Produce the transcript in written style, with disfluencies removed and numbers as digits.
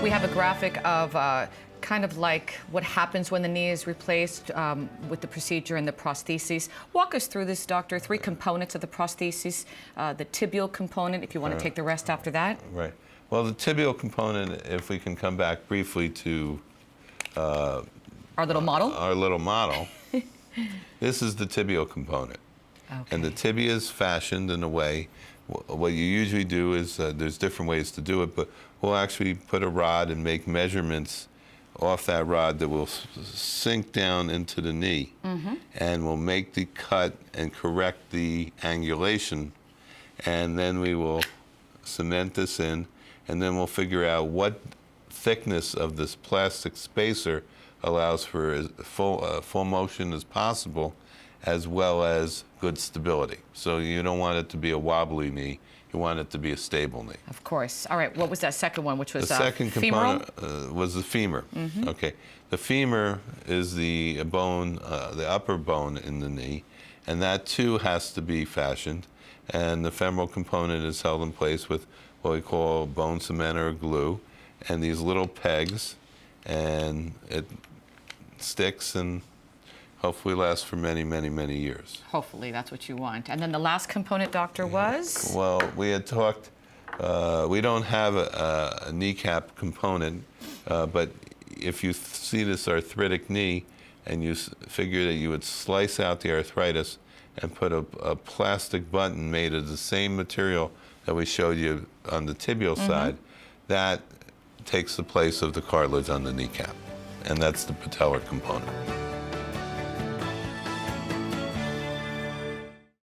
We have a graphic of kind of like what happens when the knee is replaced with the procedure and the prostheses. Walk us through this, doctor. 3 components of the prostheses. The tibial component, if you want to take the rest after that. Right. Well, the tibial component, if we can come back briefly to Our little model. our little model, this is the tibial component. Okay. And the tibia is fashioned in a way. What you usually do is, there's different ways to do it, but we'll actually put a rod and make measurements off that rod that will sink down into the knee. And we'll make the cut and correct the angulation. And then we will cement this in, and then we'll figure out what thickness of this plastic spacer allows for as full motion as possible, as well as good stability. So you don't want it to be a wobbly knee. You want it to be a stable knee. Of course. All right. What was that second one, which was The second femoral? component was the femur. Okay. The femur is the bone, the upper bone in the knee, and that too has to be fashioned. And the femoral component is held in place with what we call bone cement or glue, and these little pegs, and it sticks and hopefully lasts for many, many, many years. Hopefully, that's what you want. And then the last component, doctor, was? Well, we had talked, we don't have a kneecap component, but if you see this arthritic knee and you figure that you would slice out the arthritis and put a plastic button made of the same material that we showed you on the tibial side, that takes the place of the cartilage on the kneecap, and that's the patellar component.